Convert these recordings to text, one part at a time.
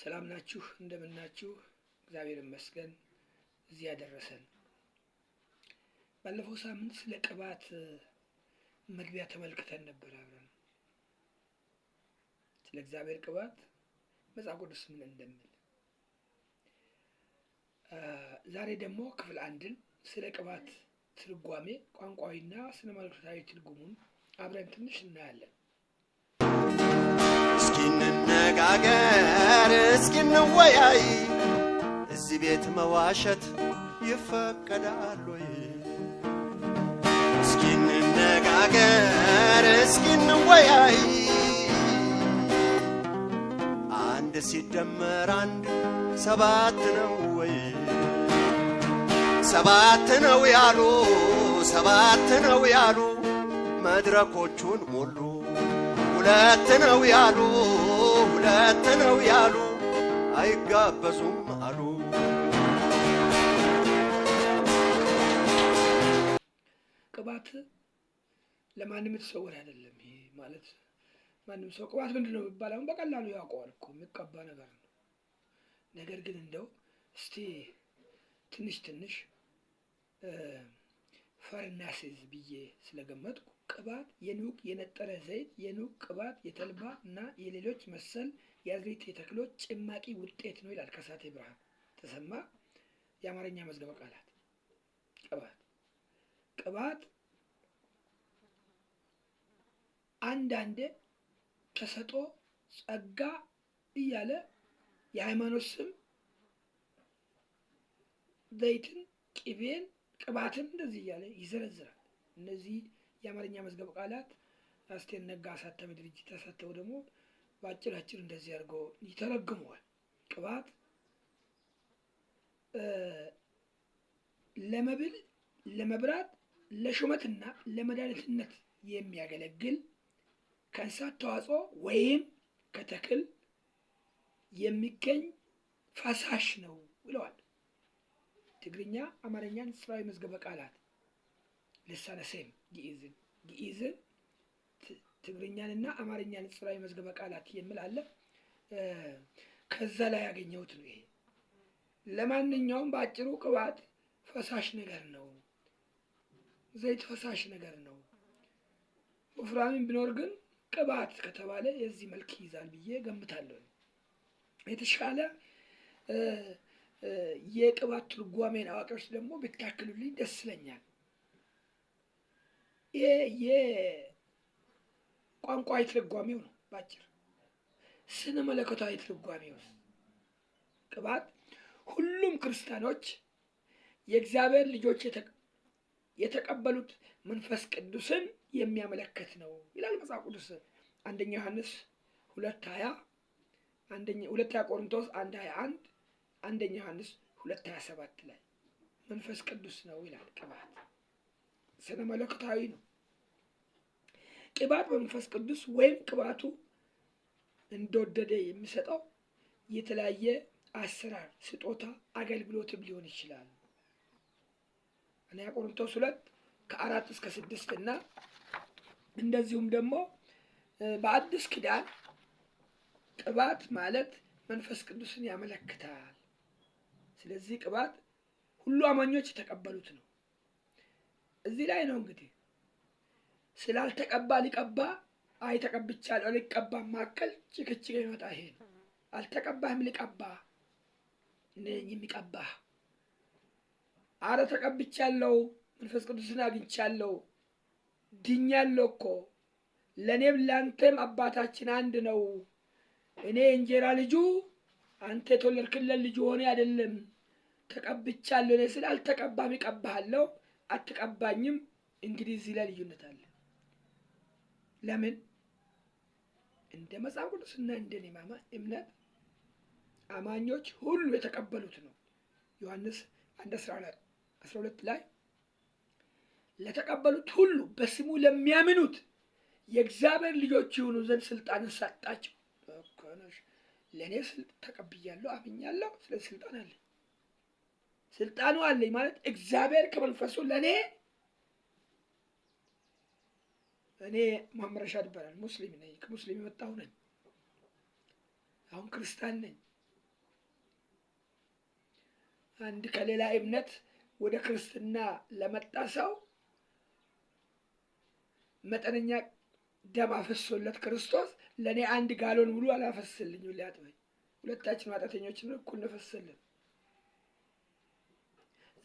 ሰላም ናችሁ? እንደምን ናችሁ? እግዚአብሔር ይመስገን እዚህ ያደረሰን። ባለፈው ሳምንት ስለ ቅባት መግቢያ ተመልክተን ነበር አብረን ስለ እግዚአብሔር ቅባት መጽሐፍ ቅዱስ ምን እንደሚል። ዛሬ ደግሞ ክፍል አንድን ስለ ቅባት ትርጓሜ ቋንቋዊና ስነ መለኮታዊ ትርጉሙን አብረን ትንሽ እናያለን። እስኪ እንነጋገር፣ እስኪ እንወያይ፣ እዚህ ቤት መዋሸት ይፈቀዳል ወይ? እስኪ እንነጋገር፣ እስኪ እንወያይ፣ አንድ ሲደመር አንድ ሰባት ነው ወይ? ሰባት ነው ያሉ፣ ሰባት ነው ያሉ መድረኮቹን ሞሉ። ሁለት ነው ያሉ፣ ሁለት ነው ያሉ አይጋበዙም አሉ። ቅባት ለማንም የተሰወረ አይደለም። ይሄ ማለት ማንም ሰው ቅባት ምንድን ነው የሚባል አሁን በቀላሉ ያውቀዋል እኮ የሚቀባ ነገር ነው። ነገር ግን እንደው እስቲ ትንሽ ፈርና ሲዝ ብዬ ስለገመጥኩ ቅባት የኑግ የነጠረ ዘይት፣ የኑግ ቅባት፣ የተልባ እና የሌሎች መሰል የአዝርዕት ተክሎች ጭማቂ ውጤት ነው ይላል ከሳቴ ብርሃን ተሰማ የአማርኛ መዝገበ ቃላት። ቅባት አንዳንዴ ተሰጦ፣ ጸጋ እያለ የሃይማኖት ስም ዘይትን፣ ቅቤን፣ ቅባትን እንደዚህ እያለ ይዘረዝራል። እነዚህ የአማርኛ መዝገበ ቃላት አስቴር ነጋ አሳተሚ ድርጅት ያሳተው ደግሞ በአጭር እንደዚህ አድርገው ይተረጉመዋል። ቅባት ለመብል፣ ለመብራት፣ ለሹመትና ለመድኃኒትነት የሚያገለግል ከእንስሳት ተዋጽኦ ወይም ከተክል የሚገኝ ፈሳሽ ነው ብለዋል። ትግርኛ፣ አማርኛ፣ ንጽራዊ መዝገበ ቃላት ልሳነ ሴም ግዕዝን ትግርኛንና አማርኛ ንጽራዊ መዝገበ ቃላት የሚል አለ። ከዛ ላይ ያገኘሁት ነው ይሄ። ለማንኛውም በአጭሩ ቅባት ፈሳሽ ነገር ነው። ዘይት ፈሳሽ ነገር ነው። ወፍራምን ቢኖር ግን ቅባት ከተባለ የዚህ መልክ ይይዛል ብዬ ገምታለሁ። የተሻለ የቅባት ትርጓሜን አዋቂዎች ደግሞ ቢታክሉልኝ ደስ ይለኛል። ይሄ ቋንቋዊ ትርጓሜው ነው ባጭር። ስነ መለኮታዊ ትርጓሜው ቅባት ሁሉም ክርስቲያኖች የእግዚአብሔር ልጆች የተቀበሉት መንፈስ ቅዱስን የሚያመለክት ነው ይላል መጽሐፍ ቅዱስ። አንደኛ ዮሐንስ 2:20፣ ሁለተኛ ቆሮንቶስ 1:21፣ አንደኛ ዮሐንስ 2:27 ላይ መንፈስ ቅዱስ ነው ይላል። ቅባት ስነ መለኮታዊ ነው። ቅባት በመንፈስ ቅዱስ ወይም ቅባቱ እንደወደደ የሚሰጠው የተለያየ አሰራር፣ ስጦታ፣ አገልግሎትም ሊሆን ይችላል። አንደኛ ቆሮንቶስ 2:4-6 እና እንደዚሁም ደግሞ በአዲስ ኪዳን ቅባት ማለት መንፈስ ቅዱስን ያመለክታል። ስለዚህ ቅባት ሁሉ አማኞች የተቀበሉት ነው። እዚህ ላይ ነው እንግዲህ ስላልተቀባ ሊቀባ ተቀብቻለሁ ሊቀባ ማከል ጭቅጭቅ ይመጣ። ይሄ ነው አልተቀባህም ሊቀባ የሚቀባህ አረ ተቀብቻለሁ መንፈስ ቅዱስን አግኝቻለሁ ድኛለሁ እኮ ለእኔም ለአንተም አባታችን አንድ ነው። እኔ እንጀራ ልጁ አንተ የተወለድክለት ልጁ ሆነ አይደለም። ተቀብቻለሁ እኔ ስል አልተቀባህም ይቀባሃለሁ፣ አትቀባኝም። እንግዲህ እዚህ ላይ ልዩነት አለ። ለምን? እንደ መጽሐፍ ቅዱስና እንደ እኔ እምነት አማኞች ሁሉ የተቀበሉት ነው። ዮሐንስ 1:12 ላይ ለተቀበሉት ሁሉ በስሙ ለሚያምኑት የእግዚአብሔር ልጆች ይሆኑ ዘንድ ስልጣንን ሰጣቸው። ለእኔ ተቀብያለሁ፣ አምኛለሁ። ስለዚህ ስልጣን አለኝ። ስልጣኑ አለኝ ማለት እግዚአብሔር ከመንፈሱ ለእኔ መሐመድ ረሻድ ይባላል። ሙስሊም ነኝ፣ ከሙስሊም የመጣሁ ነኝ። አሁን ክርስቲያን ነኝ። አንድ ከሌላ እምነት ወደ ክርስትና ለመጣ ሰው መጠነኛ ደም አፈሶለት ክርስቶስ ለእኔ 1 ጋሎን ሙሉ አላፈስልኝም ሊያጥበኝ። ሁለታችን ኃጢአተኞችን እኩል ነው ፈሰልን።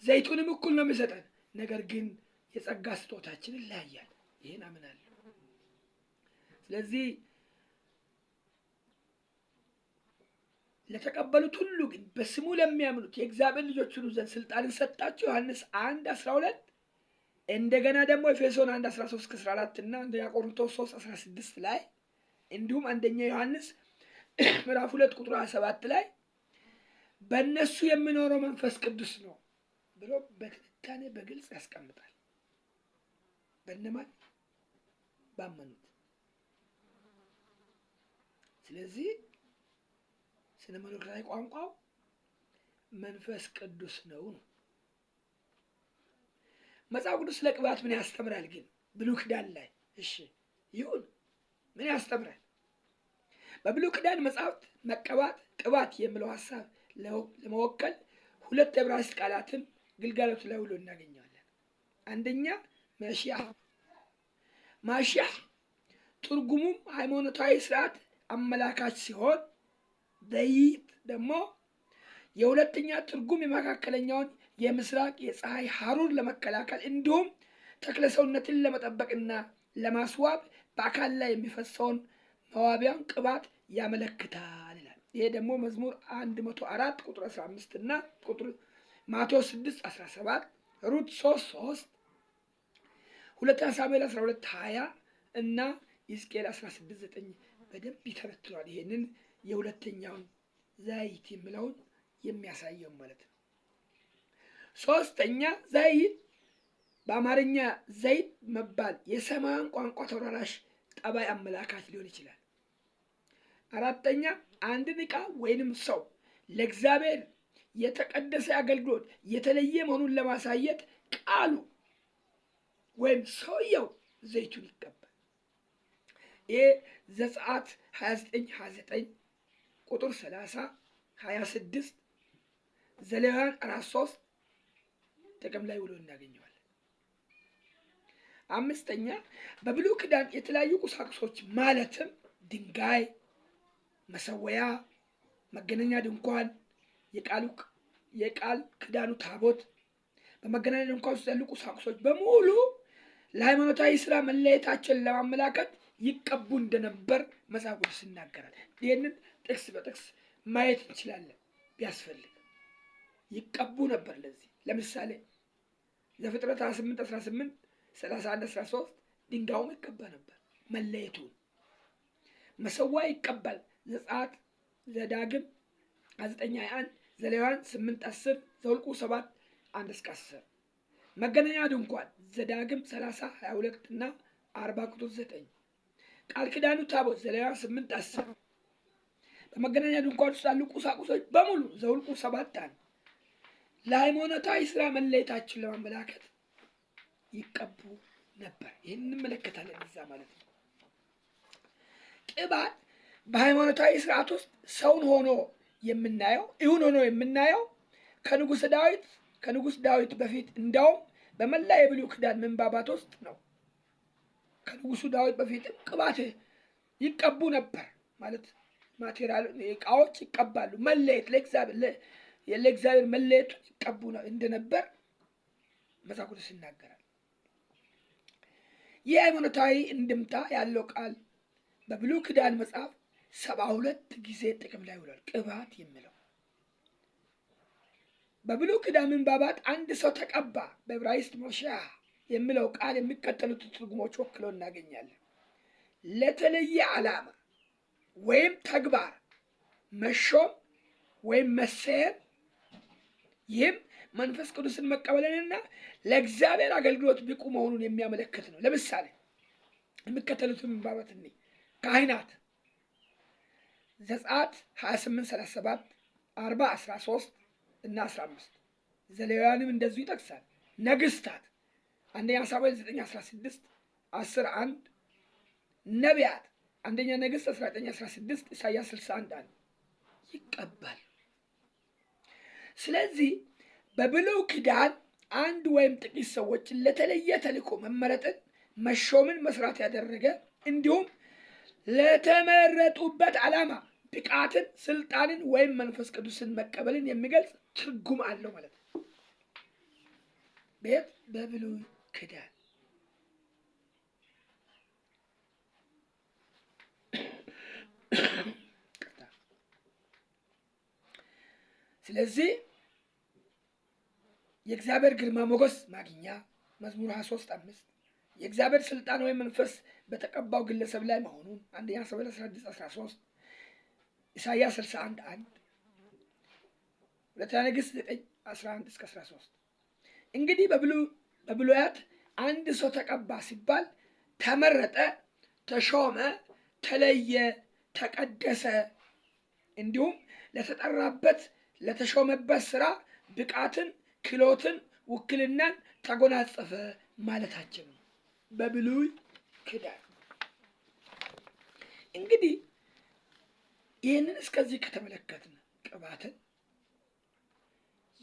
ዘይቱንም እኩል ነው የሚሰጠን። ነገር ግን የጸጋ ስጦታችን ይለያያል። ይህን አምናለሁ። ስለዚህ ለተቀበሉት ሁሉ ግን በስሙ ለሚያምኑት የእግዚአብሔር ልጆች ሁሉ ዘንድ ስልጣንን ሰጣቸው። ዮሐንስ 1:12 እንደገና ደግሞ ኤፌሶን 1:13-14 እና አንደኛ ቆሮንቶስ 3:16 ላይ እንዲሁም አንደኛ ዮሐንስ ምዕራፍ 2:27 ላይ በእነሱ የሚኖረው መንፈስ ቅዱስ ነው ብሎ በትንታኔ በግልጽ ያስቀምጣል። በእነማን? ባመኑት። ስለዚህ ስነ መለኮታዊ ቋንቋው መንፈስ ቅዱስ ነው። መጽሐፍ ቅዱስ ስለ ቅባት ምን ያስተምራል ግን? ብሉይ ኪዳን ላይ እሺ ይሁን ምን ያስተምራል? በብሉይ ኪዳን መጽሐፍት መቀባት፣ ቅባት የሚለው ሀሳብ ለመወከል 2 ዕብራይስጥ ቃላትን ግልጋሎት ላይ ውሎ እናገኘዋለን። አንደኛ ማሺያህ ትርጉሙም ሃይማኖታዊ ስርዓት አመላካች ሲሆን ዘይት ደግሞ የሁለተኛ ትርጉም የመካከለኛውን የምስራቅ የፀሐይ ሐሩር ለመከላከል እንዲሁም ተክለ ሰውነትን ለመጠበቅና ለማስዋብ በአካል ላይ የሚፈሰውን መዋቢያን ቅባት ያመለክታል ይላል። ይሄ ደግሞ መዝሙር 104:15 እና ማቴዎስ 6:17፣ ሩት 3:3፣ ሁለተኛ ሳሙኤል 12:20 እና ሕዝቅኤል 16:9 በደንብ ይተረትሯል። ይሄንን የሁለተኛውን ዘይት የሚለውን የሚያሳየው ማለት ነው። ሶስተኛ ዘይት በአማርኛ ዘይት መባል የሰማያን ቋንቋ ተወራራሽ ጠባይ አመላካች ሊሆን ይችላል። አራተኛ አንድን ዕቃ ወይንም ሰው ለእግዚአብሔር የተቀደሰ አገልግሎት የተለየ መሆኑን ለማሳየት ቃሉ ወይም ሰውየው ዘይቱን ይቀባል። ይሄ ዘጸአት 29:29 ቁጥር 30 26 ዘሌዋውያን 4:3 ጥቅም ላይ ውሎ እናገኘዋለን። አምስተኛ በብሉይ ኪዳን የተለያዩ ቁሳቁሶች ማለትም ድንጋይ፣ መሰወያ፣ መገናኛ ድንኳን፣ የቃል ኪዳኑ ታቦት፣ በመገናኛ ድንኳን ውስጥ ያሉ ቁሳቁሶች በሙሉ ለሃይማኖታዊ ስራ መለየታቸውን ለማመላከት ይቀቡ እንደነበር መጽሐፍ ቅዱስ ይናገራል። ይህንን ጥቅስ በጥቅስ ማየት እንችላለን ቢያስፈልግ። ይቀቡ ነበር። ለዚህ ለምሳሌ ዘፍጥረት 28:18 31:13 ድንጋዩም ይቀባ ነበር መለየቱን። መሰዋ ይቀባል። ዘጸአት ዘዳግም 9:21 ዘሌዋውያን 8:10 ዘኍልቍ 7:1-10 መገናኛ ድንኳን ዘዳግም 30:22 እና 40:9 ቃል ኪዳኑ ታቦት ዘሌዋውያን 8:10 በመገናኛ ድንኳን ውስጥ ያሉ ቁሳቁሶች በሙሉ ዘኍልቍ 7:1 ለሃይማኖታዊ ስራ መለየታችን ለማመላከት ይቀቡ ነበር። ይህን እንመለከታለን እዛ ማለት ነው። ቅባት በሃይማኖታዊ ስርዓት ውስጥ ሰውን ሆኖ የምናየው ከንጉሥ ዳዊት በፊት እንዳውም በመላ የብሉይ ኪዳን ምንባባት ውስጥ ነው። ከንጉሱ ዳዊት በፊትም ቅባት ይቀቡ ነበር ማለት ማቴሪያል እቃዎች ይቀባሉ። መለየት ለእግዚአብሔር መለየቱ ይቀቡ እንደነበር መጽሐፍ ቅዱስ ይናገራል። ይህ ሃይማኖታዊ እንድምታ ያለው ቃል በብሉይ ኪዳን መጽሐፍ 72 ጊዜ ጥቅም ላይ ውሏል። ቅባት የሚለው በብሉይ ኪዳን ምንባባት አንድ ሰው ተቀባ በዕብራይስጥ ሞሺያ የሚለው ቃል የሚከተሉት ትርጉሞች ወክለው እናገኛለን። ለተለየ ዓላማ ወይም ተግባር መሾም ወይም መሰየም፣ ይህም መንፈስ ቅዱስን መቀበልንና ለእግዚአብሔር አገልግሎት ብቁ መሆኑን የሚያመለክት ነው። ለምሳሌ የሚከተሉትን ምንባባት እኔ ካህናት ዘጸአት 28:37 40:13 እና 15 ዘሌዋውያንም እንደዚሁ ይጠቅሳል። ነገስታት አንደኛ ሳሙኤል 9:16 10:1 ነቢያት አንደኛ ነገሥት 19:16 ኢሳይያስ 61:1 ይቀባል። ስለዚህ በብሉይ ኪዳን አንድ ወይም ጥቂት ሰዎችን ለተለየ ተልእኮ መመረጥን፣ መሾምን መስራት ያደረገ እንዲሁም ለተመረጡበት ዓላማ ብቃትን፣ ስልጣንን ወይም መንፈስ ቅዱስን መቀበልን የሚገልጽ ትርጉም አለው ማለት ነው። ቤት በብሉይ ኪዳን ስለዚህ የእግዚአብሔር ግርማ ሞገስ ማግኛ መዝሙር 23:5 የእግዚአብሔር ስልጣን ወይም መንፈስ በተቀባው ግለሰብ ላይ መሆኑን አንደኛ ሳሙኤል 16:13 ኢሳይያስ 61:1 ሁለተኛ ነገሥት 9:11-13 እንግዲህ በብሉያት አንድ ሰው ተቀባ ሲባል ተመረጠ፣ ተሾመ፣ ተለየ፣ ተቀደሰ እንዲሁም ለተጠራበት ለተሾመበት ስራ ብቃትን፣ ክሎትን፣ ውክልናን ተጎናጸፈ ማለታችን ነው። በብሉይ ኪዳን እንግዲህ ይህንን እስከዚህ ከተመለከትን ቅባትን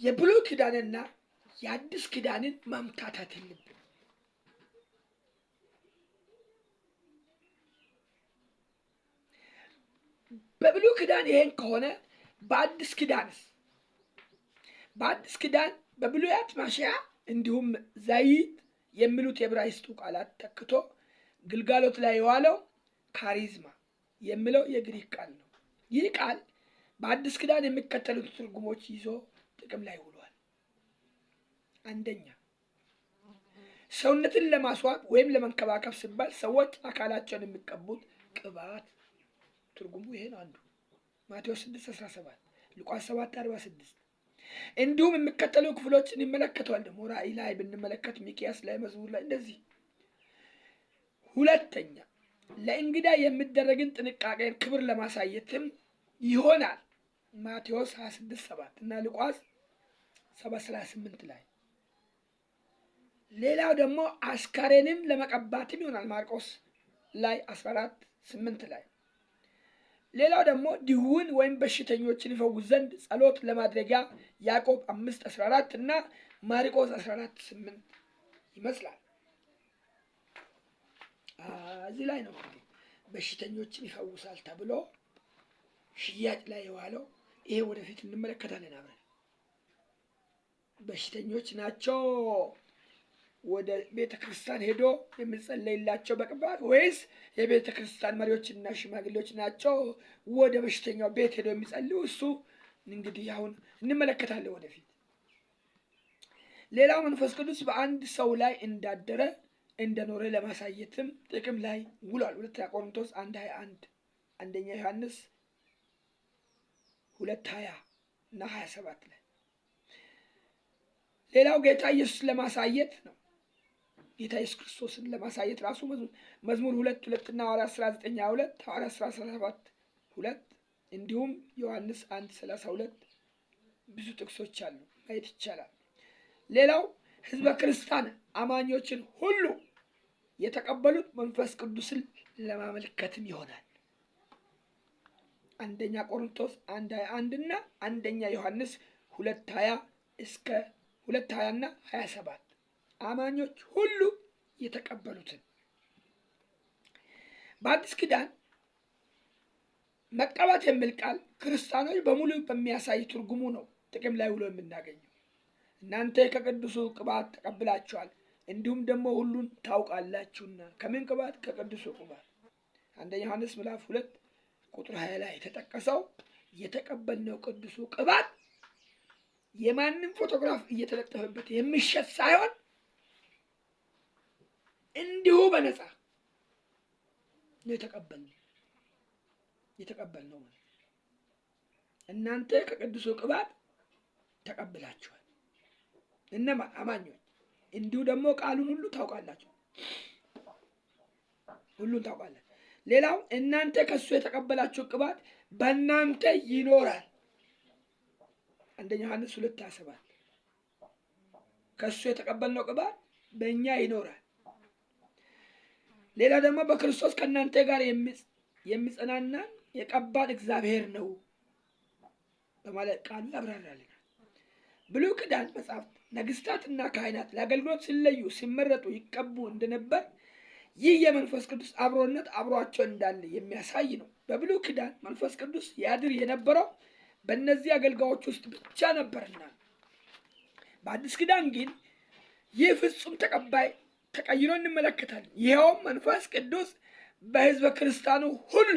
የብሉይ ኪዳንና የአዲስ ኪዳንን ማምታታት የለብንም። በብሉይ ኪዳን ይሄን ከሆነ በአዲስ ኪዳንስ? በአዲስ ኪዳን በብሉያት ማሽያ እንዲሁም ዘይት የሚሉት የዕብራይስጡ ቃላት ተክቶ ግልጋሎት ላይ የዋለው ካሪዝማ የሚለው የግሪክ ቃል ነው። ይህ ቃል በአዲስ ኪዳን የሚከተሉት ትርጉሞች ይዞ ጥቅም ላይ ውሏል። አንደኛ፣ ሰውነትን ለማስዋብ ወይም ለመንከባከብ ሲባል ሰዎች አካላቸውን የሚቀቡት ቅባት ትርጉሙ ይሄ ነው። አንዱ ማቴዎስ 6:17 ሉቃስ 7:46 እንዲሁም የሚከተሉ ክፍሎችን ይመለከተዋል። ደግሞ ራእይ ላይ ብንመለከት ሚክያስ ላይ፣ መዝሙር ላይ እንደዚህ። ሁለተኛ፣ ለእንግዳ የሚደረግን ጥንቃቄን ክብር ለማሳየትም ይሆናል። ማቴዎስ 26:7 እና ሉቃስ 7:38 ላይ። ሌላው ደግሞ አስካሬንም ለመቀባትም ይሆናል። ማርቆስ ላይ 14:8 ላይ። ሌላው ደግሞ ድውያን ወይም በሽተኞችን ይፈውስ ዘንድ ጸሎት ለማድረጊያ ያዕቆብ 5:14 እና ማርቆስ 14:8 ይመስላል። እዚህ ላይ ነው እንግዲህ በሽተኞችን ይፈውሳል ተብሎ ሽያጭ ላይ የዋለው። ይሄ ወደፊት እንመለከታለን አብረን። በሽተኞች ናቸው ወደ ቤተ ክርስቲያን ሄዶ የሚጸለይላቸው በቅባት ወይስ የቤተ ክርስቲያን መሪዎችና ሽማግሌዎች ናቸው ወደ በሽተኛው ቤት ሄዶ የሚጸልዩ? እሱ እንግዲህ አሁን እንመለከታለን ወደፊት። ሌላው መንፈስ ቅዱስ በአንድ ሰው ላይ እንዳደረ እንደኖረ ለማሳየትም ጥቅም ላይ ውሏል። ሁለተኛ ቆሮንቶስ 1:21 አንደኛ ዮሐንስ 2:20 እና 27 ላይ። ሌላው ጌታ ኢየሱስ ለማሳየት ነው። ጌታ ኢየሱስ ክርስቶስን ለማሳየት ራሱ መዝሙር 2:2 እና ሐዋርያት ሥራ 9:22 ሐዋርያት ሥራ 7:2 እንዲሁም ዮሐንስ 1:32 ብዙ ጥቅሶች አሉ፣ ማየት ይቻላል። ሌላው ሕዝበ ክርስቲያን አማኞችን ሁሉ የተቀበሉት መንፈስ ቅዱስን ለማመልከትም ይሆናል። አንደኛ ቆሮንቶስ 1:21 እና አንደኛ ዮሐንስ 2:20 እስከ 2:20 እና 27 አማኞች ሁሉ የተቀበሉትን። በአዲስ ኪዳን መቀባት የሚል ቃል ክርስቲያኖች በሙሉ በሚያሳይ ትርጉሙ ነው ጥቅም ላይ ውሎ የምናገኘው። እናንተ ከቅዱሱ ቅባት ተቀብላችኋል፣ እንዲሁም ደግሞ ሁሉን ታውቃላችሁና። ከምን ቅባት? ከቅዱሱ ቅባት። አንደኛ ዮሐንስ ምዕራፍ 2:20 ላይ የተጠቀሰው የተቀበልነው ቅዱሱ ቅባት የማንም ፎቶግራፍ እየተለጠፈበት የሚሸጥ ሳይሆን እንዲሁ በነፃ ነው የተቀበልነው ማለት። እናንተ ከቅዱሱ ቅባት ተቀብላችኋል። እነማ? አማኞች። እንዲሁ ደግሞ ቃሉን ሁሉ ታውቃላችሁ፣ ሁሉን ታውቃላችሁ። ሌላው እናንተ ከሱ የተቀበላችሁ ቅባት በእናንተ ይኖራል። አንደኛ ዮሐንስ 2:27 ከሱ የተቀበልነው ቅባት በእኛ ይኖራል። ሌላ ደግሞ በክርስቶስ ከእናንተ ጋር የሚጸናና የቀባን እግዚአብሔር ነው በማለት ቃሉ ያብራራልናል። ብሉይ ኪዳን መጽሐፍት ነገስታትና ካህናት ለአገልግሎት ሲለዩ ሲመረጡ ይቀቡ እንደነበር ይህ የመንፈስ ቅዱስ አብሮነት አብሯቸው እንዳለ የሚያሳይ ነው። በብሉይ ኪዳን መንፈስ ቅዱስ ያድር የነበረው በእነዚህ አገልጋዮች ውስጥ ብቻ ነበርና፣ በአዲስ ኪዳን ግን ይህ ፍጹም ተቀይሮ እንመለከታለን። ይኸውም መንፈስ ቅዱስ በሕዝበ ክርስቲያኑ ሁሉ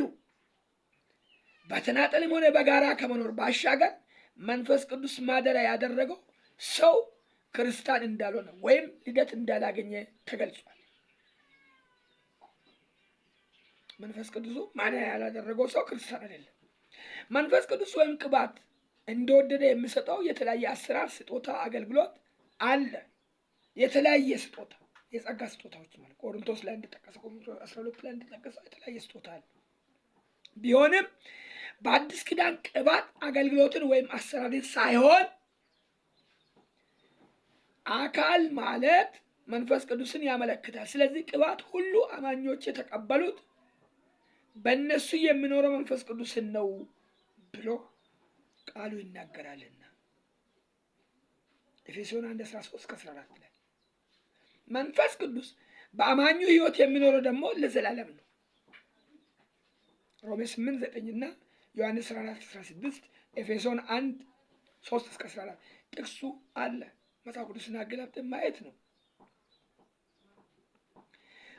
በተናጠልም ሆነ በጋራ ከመኖር ባሻገር መንፈስ ቅዱስ ማደሪያ ያደረገው ሰው ክርስቲያን እንዳልሆነ ወይም ልደት እንዳላገኘ ተገልጿል። መንፈስ ቅዱሱ ማደሪያ ያላደረገው ሰው ክርስቲያን አይደለም። መንፈስ ቅዱስ ወይም ቅባት እንደወደደ የሚሰጠው የተለያየ አሰራር፣ ስጦታ፣ አገልግሎት አለ። የተለያየ ስጦታ፣ የጸጋ ስጦታዎች ማለት ቆሮንቶስ ላይ እንደተጠቀሰ፣ ቆሮንቶስ 12 ላይ እንደተጠቀሰ የተለያየ ስጦታ አለ። ቢሆንም በአዲስ ኪዳን ቅባት አገልግሎትን ወይም አሰራርን ሳይሆን አካል ማለት መንፈስ ቅዱስን ያመለክታል። ስለዚህ ቅባት ሁሉ አማኞች የተቀበሉት በእነሱ የሚኖረው መንፈስ ቅዱስን ነው ብሎ ቃሉ ይናገራልና ኤፌሶን 1:13-14 ላይ መንፈስ ቅዱስ በአማኙ ሕይወት የሚኖረው ደግሞ ለዘላለም ነው። ሮሜ 8:9 እና ዮሐንስ 4:16 ኤፌሶን 1:3-14 ጥቅሱ አለ። መጽሐፍ ቅዱስን አገላብጠን ማየት ነው።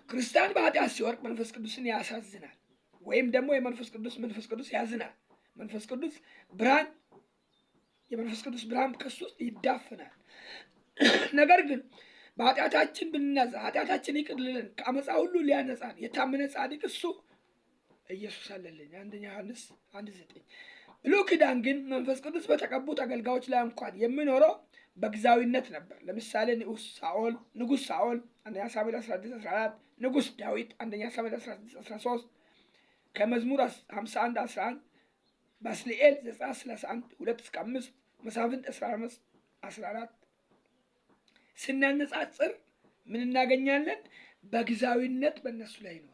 ክርስቲያን በኃጢአት ሲወርቅ መንፈስ ቅዱስን ያሳዝናል ወይም ደግሞ መንፈስ ቅዱስ ያዝናል። መንፈስ ቅዱስ ብርሃን የመንፈስ ቅዱስ ብርሃን ከሱ ውስጥ ይዳፈናል። ነገር ግን በኃጢአታችን ብንነጻ ኃጢአታችን ይቅር ሊለን ከአመፃ ሁሉ ሊያነጻን የታመነ ጻድቅ እሱ ኢየሱስ አለልኝ። 1 ዮሐንስ 1:9 ብሉይ ኪዳን ግን መንፈስ ቅዱስ በተቀቡት አገልጋዮች ላይ እንኳን የሚኖረው በጊዜያዊነት ነበር። ለምሳሌ ንጉሥ ሳኦል 1 ሳሙኤል 16:14 ንጉሥ ዳዊት 1 ሳሙኤል 16:13 ከመዝሙር 51:11 ባስልኤል 9:31 2-5 መሳፍንት 15:14 ስናነጻጽር ምን እናገኛለን? በጊዜያዊነት በእነሱ ላይ ይኖራል።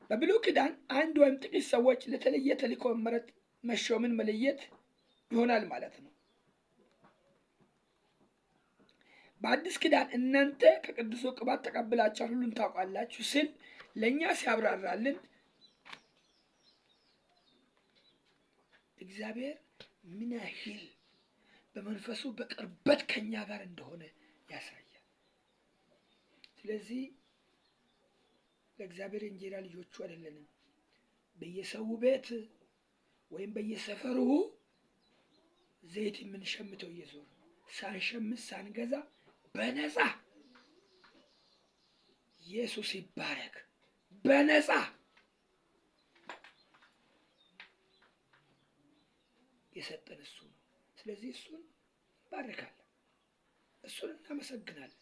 በብሉይ ኪዳን አንድ ወይም ጥቂት ሰዎች ለተለየ ተልእኮ መመረጥ መሾምን መለየት ይሆናል ማለት ነው። በአዲስ ኪዳን እናንተ ከቅዱሱ ቅባት ተቀብላችኋል ሁሉን ታውቃላችሁ ሲል ለእኛ ሲያብራራልን እግዚአብሔር ምን ያህል በመንፈሱ በቅርበት ከኛ ጋር እንደሆነ ያሳያል። ስለዚህ ለእግዚአብሔር እንጀራ ልጆቹ አይደለንም። በየሰው ቤት ወይም በየሰፈሩ ዘይት የምንሸምተው እየዞር ሳንሸምት ሳንገዛ በነፃ ኢየሱስ ይባረክ። በነፃ የሰጠን እሱ ነው። ስለዚህ እሱን እንባረካለን፣ እሱን እናመሰግናለን።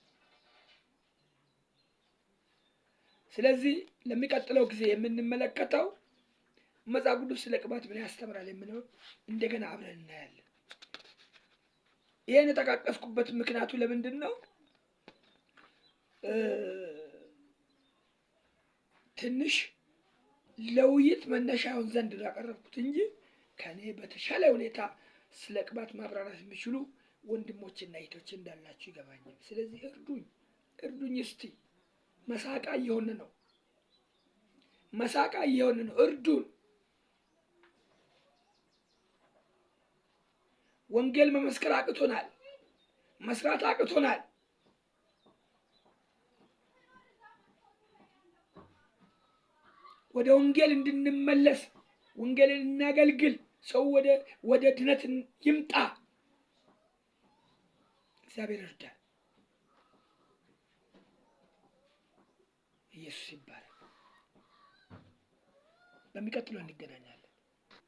ስለዚህ ለሚቀጥለው ጊዜ የምንመለከተው መጽሐፍ ቅዱስ ስለ ቅባት ምን ያስተምራል የሚለው እንደገና አብረን እናያለን። ይህን የተቃቀስኩበት ምክንያቱ ለምንድን ነው? ትንሽ ለውይይት መነሻውን ዘንድ ያቀረብኩት እንጂ ከኔ በተሻለ ሁኔታ ስለ ቅባት ማብራራት የሚችሉ ወንድሞችና እህቶች እንዳላችሁ ይገባኛል። ስለዚህ እርዱኝ እስቲ። መሳቃ እየሆን ነው፣ እርዱን። ወንጌል መመስከር አቅቶናል፣ መስራት አቅቶናል። ወደ ወንጌል እንድንመለስ ወንጌልን እናገልግል። ሰው ወደ ድነት ይምጣ። እግዚአብሔር ይርዳል። ኢየሱስ ይባረክ። በሚቀጥለው እንገናኛለን።